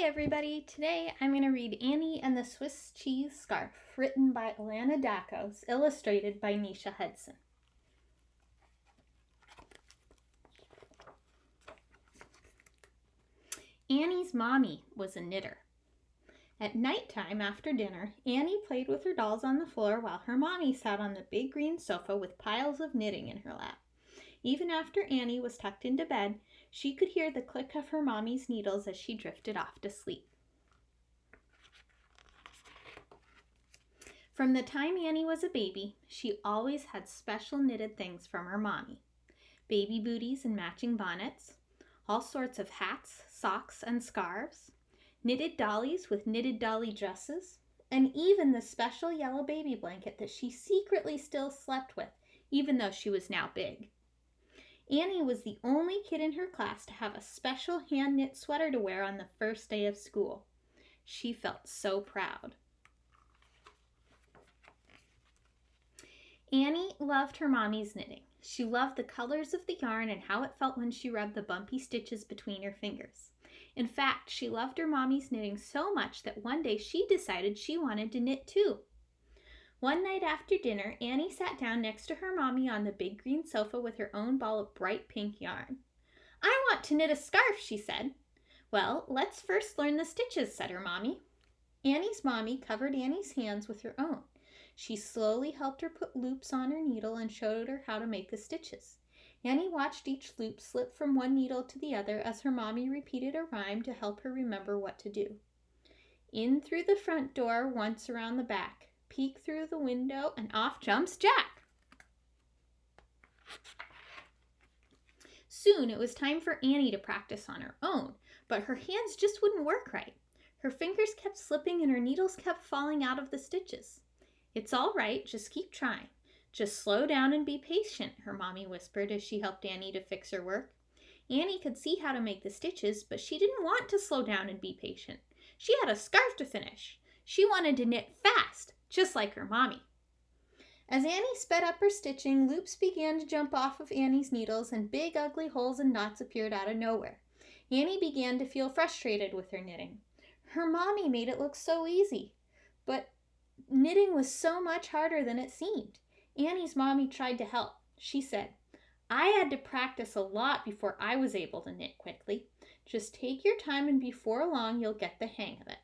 Hi everybody! Today I'm going to read Annie and the Swiss Cheese Scarf, written by Alana Dakos, illustrated by Neesha Hudson. Annie's mommy was a knitter. At nighttime after dinner, Annie played with her dolls on the floor while her mommy sat on the big green sofa with piles of knitting in her lap. Even after Annie was tucked into bed, she could hear the click of her mommy's needles as she drifted off to sleep. From the time Annie was a baby, she always had special knitted things from her mommy. Baby booties and matching bonnets, all sorts of hats, socks, and scarves, knitted dollies with knitted dolly dresses, and even the special yellow baby blanket that she secretly still slept with, even though she was now big. Annie was the only kid in her class to have a special hand-knit sweater to wear on the first day of school. She felt so proud. Annie loved her mommy's knitting. She loved the colors of the yarn and how it felt when she rubbed the bumpy stitches between her fingers. In fact, she loved her mommy's knitting so much that one day she decided she wanted to knit too. One night after dinner, Annie sat down next to her mommy on the big green sofa with her own ball of bright pink yarn. "I want to knit a scarf," she said. "Well, let's first learn the stitches," said her mommy. Annie's mommy covered Annie's hands with her own. She slowly helped her put loops on her needle and showed her how to make the stitches. Annie watched each loop slip from one needle to the other as her mommy repeated a rhyme to help her remember what to do. In through the front door, once around the back. Peek through the window, and off jumps Jack. Soon it was time for Annie to practice on her own, but her hands just wouldn't work right. Her fingers kept slipping and her needles kept falling out of the stitches. "It's all right, just keep trying. Just slow down and be patient," her mommy whispered as she helped Annie to fix her work. Annie could see how to make the stitches, but she didn't want to slow down and be patient. She had a scarf to finish. She wanted to knit fast, just like her mommy. As Annie sped up her stitching, loops began to jump off of Annie's needles and big ugly holes and knots appeared out of nowhere. Annie began to feel frustrated with her knitting. Her mommy made it look so easy, but knitting was so much harder than it seemed. Annie's mommy tried to help. She said, "I had to practice a lot before I was able to knit quickly. Just take your time and before long you'll get the hang of it."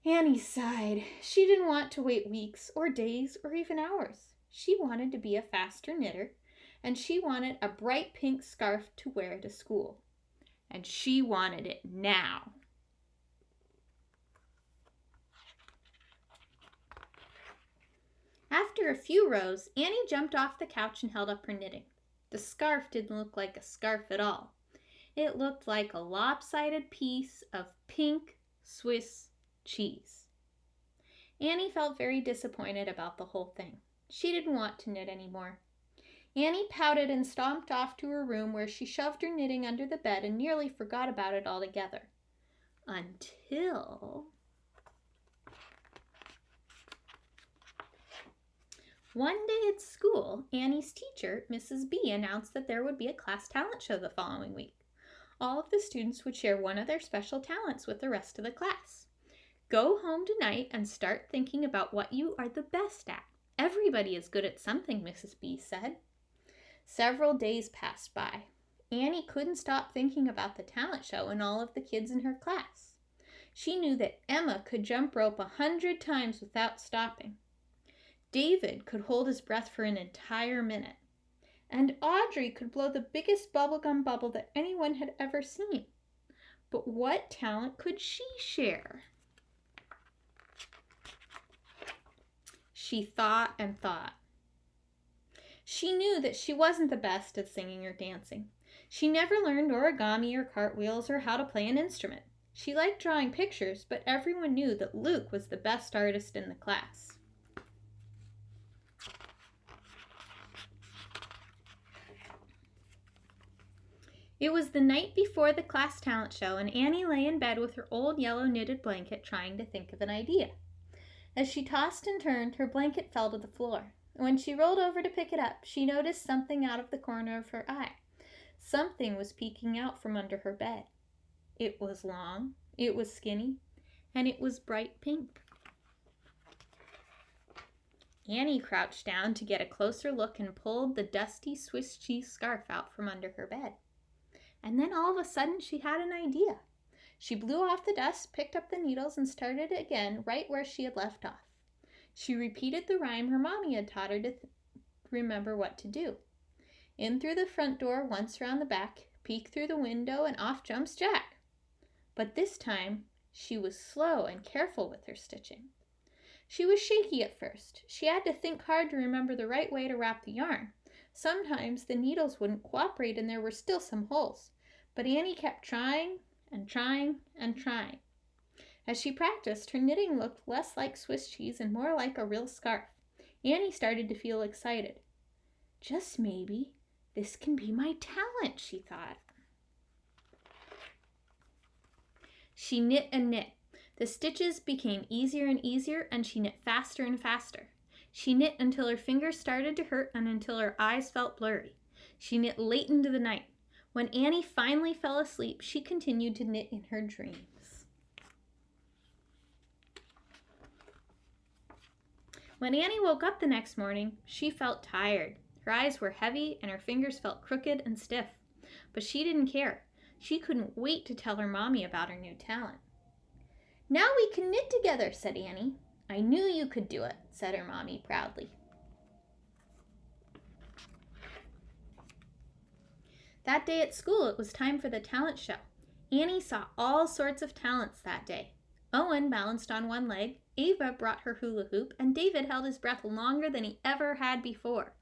Annie sighed. She didn't want to wait weeks or days or even hours. She wanted to be a faster knitter, and she wanted a bright pink scarf to wear to school. And she wanted it now. After a few rows, Annie jumped off the couch and held up her knitting. The scarf didn't look like a scarf at all. It looked like a lopsided piece of pink Swiss cheese. Annie felt very disappointed about the whole thing. She didn't want to knit anymore. Annie pouted and stomped off to her room where she shoved her knitting under the bed and nearly forgot about it altogether. Until one day at school, Annie's teacher, Mrs. B, announced that there would be a class talent show the following week. All of the students would share one of their special talents with the rest of the class. "Go home tonight and start thinking about what you are the best at. Everybody is good at something," Mrs. B said. Several days passed by. Annie couldn't stop thinking about the talent show and all of the kids in her class. She knew that Emma could jump rope 100 times without stopping. David could hold his breath for an entire minute. And Audrey could blow the biggest bubblegum bubble that anyone had ever seen. But what talent could she share? She thought and thought. She knew that she wasn't the best at singing or dancing. She never learned origami or cartwheels or how to play an instrument. She liked drawing pictures, but everyone knew that Luke was the best artist in the class. It was the night before the class talent show, and Annie lay in bed with her old yellow knitted blanket trying to think of an idea. As she tossed and turned, her blanket fell to the floor. When she rolled over to pick it up, she noticed something out of the corner of her eye. Something was peeking out from under her bed. It was long It was skinny, and it was bright pink. Annie crouched down to get a closer look and pulled the dusty Swiss cheese scarf out from under her bed. And then all of a sudden she had an idea. She blew off the dust, picked up the needles, and started again right where she had left off. She repeated the rhyme her mommy had taught her to remember what to do. In through the front door, once around the back, peek through the window, and off jumps Jack. But this time, she was slow and careful with her stitching. She was shaky at first. She had to think hard to remember the right way to wrap the yarn. Sometimes the needles wouldn't cooperate and there were still some holes. But Annie kept trying and trying and trying. As she practiced, her knitting looked less like Swiss cheese and more like a real scarf. Annie started to feel excited. Just maybe this can be my talent, she thought. She knit and knit. The stitches became easier and easier, and she knit faster and faster. She knit until her fingers started to hurt and until her eyes felt blurry. She knit late into the night. When Annie finally fell asleep, she continued to knit in her dreams. When Annie woke up the next morning, she felt tired. Her eyes were heavy and her fingers felt crooked and stiff. But she didn't care. She couldn't wait to tell her mommy about her new talent. Now we can knit together, said Annie. I knew you could do it, said her mommy proudly. That day at school, it was time for the talent show. Annie saw all sorts of talents that day. Owen balanced on one leg, Ava brought her hula hoop, and David held his breath longer than he ever had before.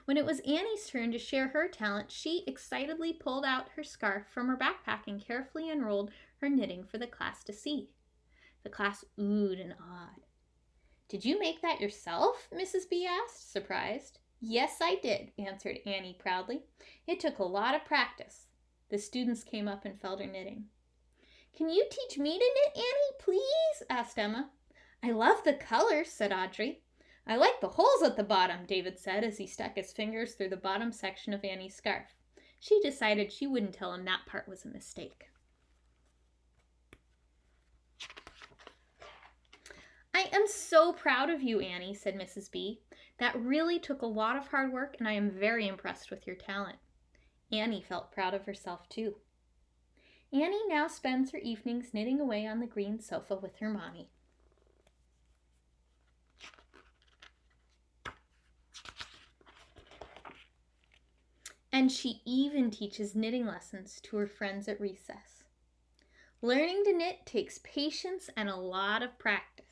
When it was Annie's turn to share her talent, she excitedly pulled out her scarf from her backpack and carefully unrolled her knitting for the class to see. The class oohed and awed. Did you make that yourself? Mrs. B asked, surprised. Yes, I did, answered Annie proudly. It took a lot of practice. The students came up and felt her knitting. Can you teach me to knit, Annie, please? Asked Emma. I love the colors, said Audrey. I like the holes at the bottom, David said as he stuck his fingers through the bottom section of Annie's scarf. She decided she wouldn't tell him that part was a mistake. I am so proud of you, Annie, said Mrs. B. That really took a lot of hard work, and I am very impressed with your talent. Annie felt proud of herself, too. Annie now spends her evenings knitting away on the green sofa with her mommy. And she even teaches knitting lessons to her friends at recess. Learning to knit takes patience and a lot of practice.